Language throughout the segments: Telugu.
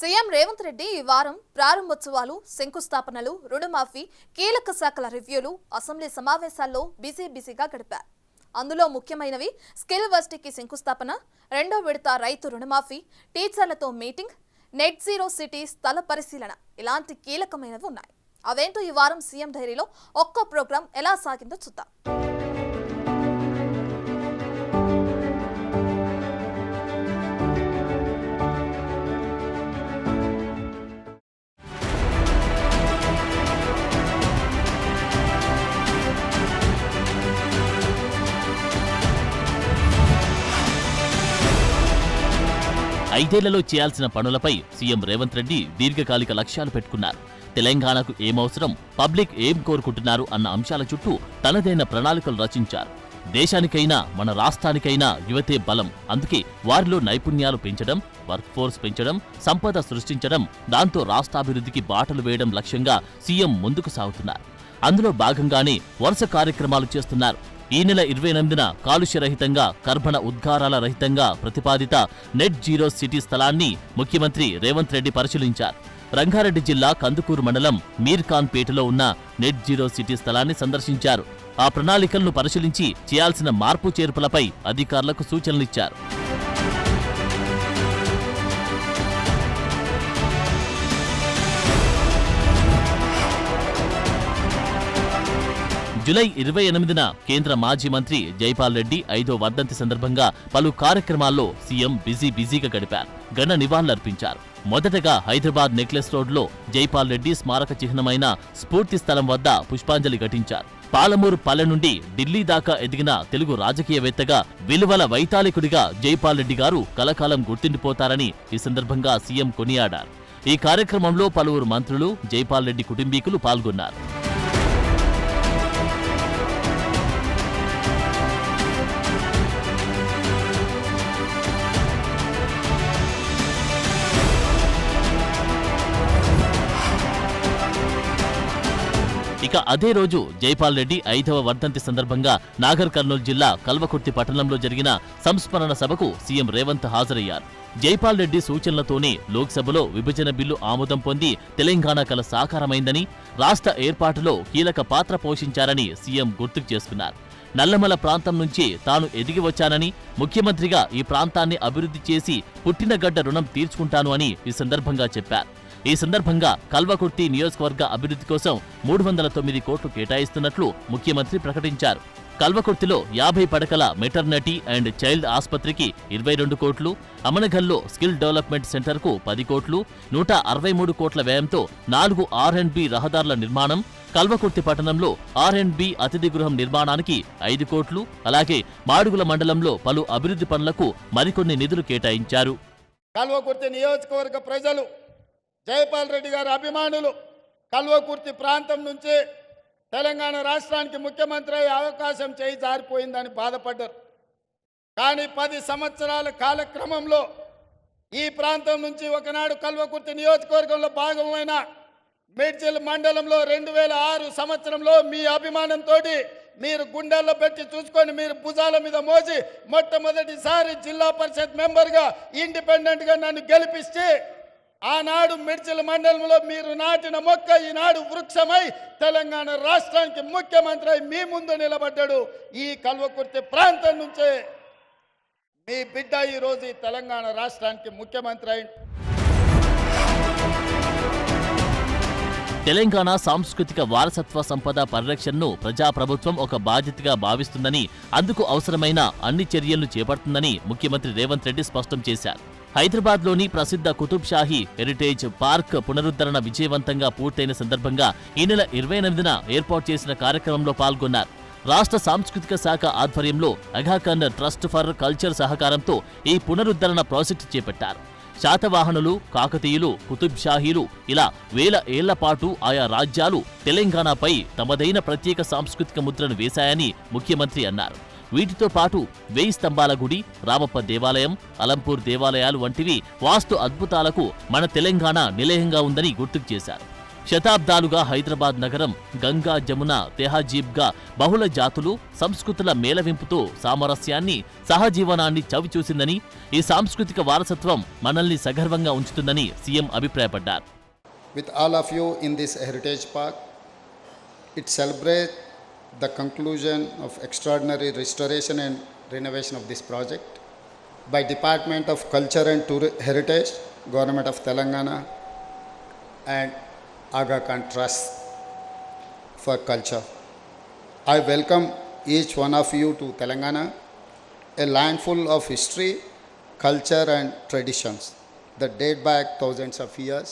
సీఎం రేవంత్ రెడ్డి ఈ వారం ప్రారంభోత్సవాలు, శంకుస్థాపనలు, రుణమాఫీ, కీలక శాఖల రివ్యూలు, అసెంబ్లీ సమావేశాల్లో బిజీగా గడిపారు. అందులో ముఖ్యమైనవి స్కిల్ వర్సిటీకి శంకుస్థాపన, రెండో విడత రైతు రుణమాఫీ, టీచర్లతో మీటింగ్, నెట్ జీరో సిటీ స్థల పరిశీలన ఇలాంటి కీలకమైనవి ఉన్నాయి. అవేంటో ఈ వారం సీఎం డైరీలో ఒక్కో ప్రోగ్రాం ఎలా సాగిందో చూద్దాం. ఐదేళ్లలో చేయాల్సిన పనులపై సీఎం రేవంత్ రెడ్డి దీర్ఘకాలిక లక్ష్యాలు పెట్టుకున్నారు. తెలంగాణకు ఏమవసరం, పబ్లిక్ ఏం కోరుకుంటున్నారు అన్న అంశాల చుట్టూ తనదైన ప్రణాళికలు రచించారు. దేశానికైనా మన రాష్ట్రానికైనా యువతే బలం. అందుకే వారిలో నైపుణ్యాలు పెంచడం, వర్క్ ఫోర్స్ పెంచడం, సంపద సృష్టించడం, దాంతో రాష్ట్రాభివృద్ధికి బాటలు వేయడం లక్ష్యంగా సీఎం ముందుకు సాగుతున్నారు. అందులో భాగంగానే వరుస కార్యక్రమాలు చేస్తున్నారు. ఈ నెల 28న కాలుష్యరహితంగా, కర్బన ఉద్గారాల రహితంగా ప్రతిపాదిత నెట్ జీరో సిటీ స్థలాన్ని ముఖ్యమంత్రి రేవంత్ రెడ్డి పరిశీలించారు. రంగారెడ్డి జిల్లా కందుకూరు మండలం మీర్ఖాన్ పేటలో ఉన్న నెట్ జీరో సిటీ స్థలాన్ని సందర్శించారు. ఆ ప్రణాళికలను పరిశీలించి చేయాల్సిన మార్పు చేర్పులపై అధికారులకు సూచనలిచ్చారు. జూలై 28న కేంద్ర మాజీ మంత్రి జైపాల్ రెడ్డి 5వ వర్ధంతి సందర్భంగా పలు కార్యక్రమాల్లో సీఎం బిజీగా గడిపారు. ఘన నివాళులర్పించారు. మొదటగా హైదరాబాద్ నెక్లెస్ రోడ్లో జైపాల్ రెడ్డి స్మారక చిహ్నమైన స్ఫూర్తి స్థలం వద్ద పుష్పాంజలి ఘటించారు. పాలమూరు పల్లె నుండి ఢిల్లీ దాకా ఎదిగిన తెలుగు రాజకీయవేత్తగా, విలువల వైతాళికుడిగా జైపాల్ రెడ్డి గారు కలకాలం గుర్తుండిపోతారని ఈ సందర్భంగా సీఎం కొనియాడారు. ఈ కార్యక్రమంలో పలువురు మంత్రులు, జైపాల్ రెడ్డి కుటుంబీకులు పాల్గొన్నారు. ఇక అదే రోజు జైపాల్ రెడ్డి 5వ వర్ధంతి సందర్భంగా నాగర్ కర్నూలు జిల్లా కల్వకుర్తి పట్టణంలో జరిగిన సంస్మరణ సభకు సీఎం రేవంత్ హాజరయ్యారు. జైపాల్ రెడ్డి సూచనలతోనే లోక్సభలో విభజన బిల్లు ఆమోదం పొంది తెలంగాణ కల సాకారమైందని, రాష్ట్ర ఏర్పాటులో కీలక పాత్ర పోషించారని సీఎం గుర్తుకు చేసుకున్నారు. నల్లమల ప్రాంతం నుంచి తాను ఎదిగి వచ్చానని, ముఖ్యమంత్రిగా ఈ ప్రాంతాన్ని అభివృద్ధి చేసి పుట్టినగడ్డ రుణం తీర్చుకుంటాను అని ఈ సందర్భంగా చెప్పారు. ఈ సందర్భంగా కల్వకుర్తి నియోజకవర్గ అభివృద్ధి కోసం 309 కోట్లు కేటాయిస్తున్నట్లు ముఖ్యమంత్రి ప్రకటించారు. కల్వకుర్తిలో 50 పడకల మెటర్నిటీ అండ్ చైల్డ్ ఆసుపత్రికి 22 కోట్లు, అమనగల్లో స్కిల్ డెవలప్మెంట్ సెంటర్కు 10 కోట్లు, 163 కోట్ల వ్యయంతో 4 R&B రహదారుల నిర్మాణం, కల్వకుర్తి పట్టణంలో R&B అతిథి గృహం నిర్మాణానికి 5 కోట్లు, అలాగే మాడుగుల మండలంలో పలు అభివృద్ధి పనులకు మరికొన్ని నిధులు కేటాయించారు. కల్వకుర్తి నియోజకవర్గ ప్రజలు, జైపాల్ రెడ్డి గారి అభిమానులు కల్వకుర్తి ప్రాంతం నుంచి తెలంగాణ రాష్ట్రానికి ముఖ్యమంత్రి అయ్యే అవకాశం చేయి జారిపోయిందని బాధపడ్డారు. కానీ 10 సంవత్సరాల కాలక్రమంలో ఈ ప్రాంతం నుంచి ఒకనాడు కల్వకుర్తి నియోజకవర్గంలో భాగమైన మేడ్చల్ మండలంలో 2006 సంవత్సరంలో మీ అభిమానంతో మీరు గుండెల్లో పెట్టి చూసుకొని, మీరు భుజాల మీద మోసి మొట్టమొదటిసారి జిల్లా పరిషత్ మెంబర్గా ఇండిపెండెంట్గా నన్ను గెలిపిస్తే, ఆనాడు మిర్చిల మండలంలో మీరు నాటిన మొక్క ఈనాడు వృక్షమై తెలంగాణ రాష్ట్రానికి ముఖ్యమంత్రి అయి మీ ముందు నిలబడ్డాడు. ఈ కల్వకుర్తి ప్రాంతం నుంచే మీ బిడ్డ ఈరోజు ఈ తెలంగాణ రాష్ట్రానికి ముఖ్యమంత్రి అయి. తెలంగాణ సాంస్కృతిక వారసత్వ సంపద పరిరక్షణను ప్రజాప్రభుత్వం ఒక బాధ్యతగా భావిస్తుందని, అందుకు అవసరమైన అన్ని చర్యలను చేపడుతుందని ముఖ్యమంత్రి రేవంత్ రెడ్డి స్పష్టం చేశారు. హైదరాబాద్లోని ప్రసిద్ధ కుతుబ్ షాహీ హెరిటేజ్ పార్క్ పునరుద్ధరణ విజయవంతంగా పూర్తయిన సందర్భంగా ఈ నెల 28న ఏర్పాటు చేసిన కార్యక్రమంలో పాల్గొన్నారు. రాష్ట్ర సాంస్కృతిక శాఖ ఆధ్వర్యంలో అఘాఖండ్ ట్రస్ట్ ఫర్ కల్చర్ సహకారంతో ఈ పునరుద్ధరణ ప్రాజెక్టు చేపట్టారు. శాతవాహనులు, కాకతీయులు, కుతుబ్ షాహీలు ఇలా వేల ఏళ్ల పాటు ఆయా రాజ్యాలు తెలంగాణపై తమదైన ప్రత్యేక సాంస్కృతిక ముద్రను వేశాయని ముఖ్యమంత్రి అన్నారు. వీటితో పాటు 1000 స్తంభాల గుడి, రామప్ప దేవాలయం, అలంపూర్ దేవాలయాలు వంటివి వాస్తు అద్భుతాలకు మన తెలంగాణ నిలయంగా ఉందని గుర్తుకు చేశారు. శతాబ్దాలుగా హైదరాబాద్ నగరం గంగా జమున తెహజీబ్గా బహుళ జాతులు సంస్కృతుల మేళవింపుతో సామరస్యాన్ని సహజీవనాన్ని చవిచూసిందని ఈ సాంస్కృతిక వారసత్వం మనల్ని సగర్వంగా ఉంచుతుందని సీఎం అభిప్రాయపడ్డారు. With all of you in this heritage park, it celebrates the conclusion of extraordinary restoration and renovation of this project by Department of Culture and Heritage, Government of Telangana and Aga Khan Trust for Culture. I welcome each one of you to Telangana, a land full of history, culture and traditions that date back thousands of years.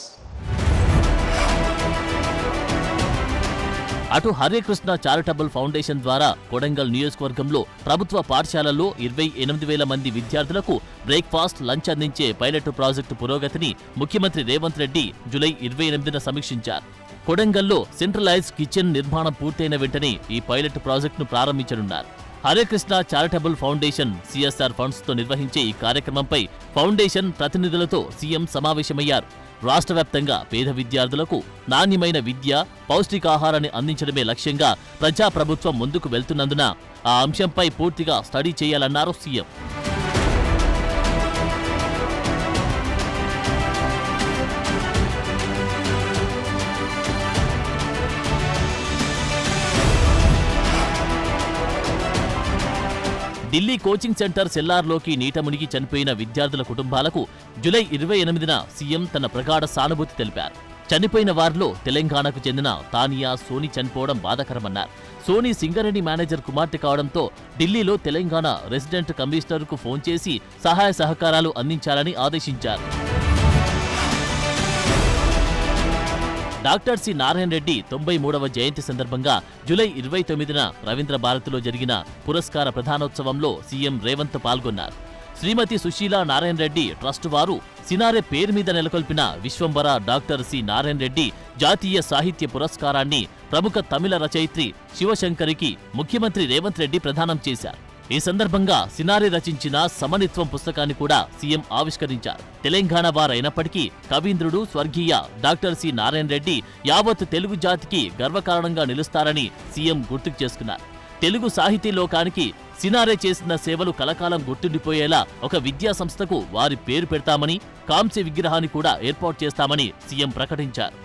అటు హరే కృష్ణ చారిటబుల్ ఫౌండేషన్ ద్వారా కొడంగల్ నియోజకవర్గంలో ప్రభుత్వ పాఠశాలల్లో 28,000 మంది విద్యార్థులకు బ్రేక్ఫాస్ట్, లంచ్ అందించే పైలట్ ప్రాజెక్టు పురోగతిని ముఖ్యమంత్రి రేవంత్ రెడ్డి జూలై 28న సమీక్షించారు. కొడంగల్లో సెంట్రలైజ్ కిచెన్ నిర్మాణం పూర్తయిన వెంటనే ఈ పైలట్ ప్రాజెక్టును ప్రారంభించనున్నారు. Hare Krishna charitable foundation CSR funds తో నిర్వహించే ఈ కార్యక్రమంపై ఫౌండేషన్ ప్రతినిధులతో సీఎం సమావేశమయ్యారు. రాష్ట్ర వ్యాప్తంగా పేద విద్యార్థులకు నాణ్యమైన విద్య, పౌష్టికాహారాన్ని అందించడమే లక్ష్యంగా ప్రజాప్రభుత్వం ముందుకు వెళ్తున్నందున ఆ అంశంపై పూర్తిగా స్టడీ చేయాలన్నారు సీఎం. ఢిల్లీ కోచింగ్ సెంటర్ సెల్లార్లోకి నీట మునిగి చనిపోయిన విద్యార్థుల కుటుంబాలకు జూలై 28న సీఎం తన ప్రగాఢ సానుభూతి తెలిపారు. చనిపోయిన వారిలో తెలంగాణకు చెందిన తానియా సోని చనిపోవడం బాధాకరమన్నారు. సోని సింగరేణి మేనేజర్ కుమార్తె కావడంతో ఢిల్లీలో తెలంగాణ రెసిడెంట్ కమిషనర్కు ఫోన్ చేసి సహాయ సహకారాలు అందించాలని ఆదేశించారు. డాక్టర్ సి నారాయణ రెడ్డి 93వ జయంతి సందర్భంగా జూలై 29న రవీంద్ర భారతిలో జరిగిన పురస్కార ప్రధానోత్సవంలో సీఎం రేవంత్ పాల్గొన్నారు. శ్రీమతి సుశీలా నారాయణ రెడ్డి ట్రస్ట్ వారు సినారె పేరు మీద నెలకొల్పిన విశ్వంబర డాక్టర్ సి నారాయణ రెడ్డి జాతీయ సాహిత్య పురస్కారాన్ని ప్రముఖ తమిళ రచయిత్రి శివశంకరికి ముఖ్యమంత్రి రేవంత్ రెడ్డి ప్రదానం చేశారు. ఈ సందర్భంగా సినారె రచించిన సమనిత్వం పుస్తకాన్ని కూడా సీఎం ఆవిష్కరించారు. తెలంగాణ వారైనప్పటికీ కవీంద్రుడు స్వర్గీయ డాక్టర్ సి నారాయణ రెడ్డి యావత్ తెలుగు జాతికి గర్వకారణంగా నిలుస్తారని సీఎం గుర్తుకు చేసుకున్నారు. తెలుగు సాహితీ లోకానికి సినారె చేసిన సేవలు కలకాలం గుర్తుండిపోయేలా ఒక విద్యా సంస్థకు వారి పేరు పెడతామని, కాంస్య విగ్రహాన్ని కూడా ఏర్పాటు చేస్తామని సీఎం ప్రకటించారు.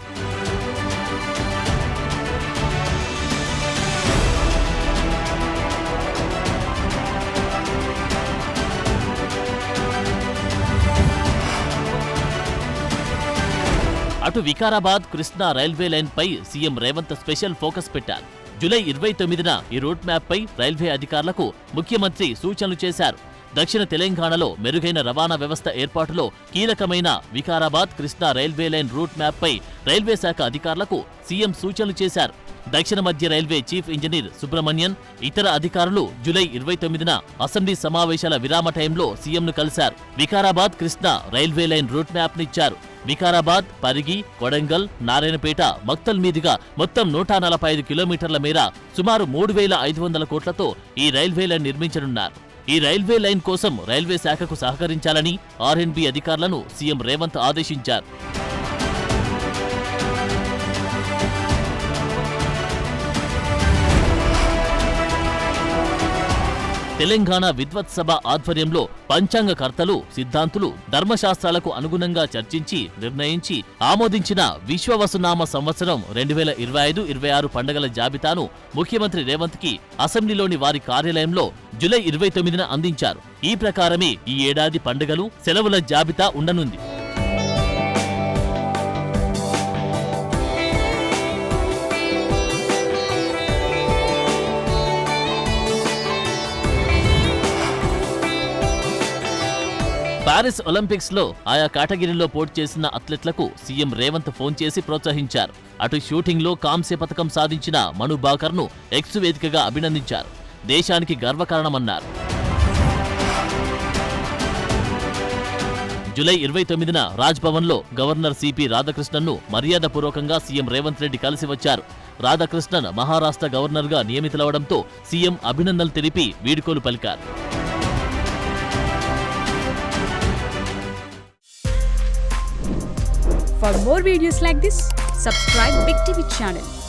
అటు వికారాబాద్ కృష్ణా రైల్వే లైన్ పై సీఎం రేవంత్ స్పెషల్ ఫోకస్ పెట్టారు. జూలై 29న ఈ రూట్ మ్యాప్ పై రైల్వే అధికారులకు ముఖ్యమంత్రి సూచనలు చేశారు. దక్షిణ తెలంగాణలో మెరుగైన రవాణా వ్యవస్థ ఏర్పాటులో కీలకమైన Vikarabad Krishna railway line route map పై రైల్వే శాఖ అధికారులకు సీఎం సూచనలు చేశారు. దక్షిణ మధ్య రైల్వే చీఫ్ ఇంజనీర్ సుబ్రహ్మణ్యన్, ఇతర అధికారులు జూలై 29న అసెంబ్లీ సమావేశాల విరామ టైంలో సీఎంను కలిశారు. Vikarabad Krishna railway line route map నిచ్చారు. వికారాబాద్, పరిగి, కొడంగల్, నారాయణపేట, మక్తల్ మీదుగా మొత్తం 145 కిలోమీటర్ల మేర సుమారు 3,500 కోట్లతో ఈ రైల్వే లైన్ నిర్మించనున్నారు. ఈ రైల్వే లైన్ కోసం రైల్వే శాఖకు సహకరించాలని ఆర్ఎండ్బి అధికారులను సీఎం రేవంత్ ఆదేశించారు. తెలంగాణ విద్వత్ సభ ఆధ్వర్యంలో పంచాంగకర్తలు, సిద్ధాంతులు ధర్మశాస్త్రాలకు అనుగుణంగా చర్చించి నిర్ణయించి ఆమోదించిన విశ్వవసునామ సంవత్సరం 2025-26 పండుగల జాబితాను ముఖ్యమంత్రి రేవంత్ కి అసెంబ్లీలోని వారి కార్యాలయంలో జూలై 29న అందించారు. ఈ ప్రకారమే ఈ ఏడాది పండుగలు, సెలవుల జాబితా ఉండనుంది. పారిస్ ఒలింపిక్స్ లో ఆయా కేటగిరీలో పోటీ చేసిన అథ్లెట్లకు సీఎం రేవంత్ ఫోన్ చేసి ప్రోత్సహించారు. అటు షూటింగ్ లో కాంస్య పథకం సాధించిన మను బాకర్ ను ఎక్స్ వేదికగా అభినందించారు. దేశానికి గర్వకారణమన్నారు. జూలై 29న రాజ్భవన్ లో గవర్నర్ సిపి రాధాకృష్ణన్ ను మర్యాదపూర్వకంగా సీఎం రేవంత్ రెడ్డి కలిసి వచ్చారు. రాధాకృష్ణన్ మహారాష్ట్ర గవర్నర్ గా నియమితులవడంతో సీఎం అభినందనలు తెలిపి వీడ్కోలు పలికారు. For more videos like this, Subscribe Big TV channel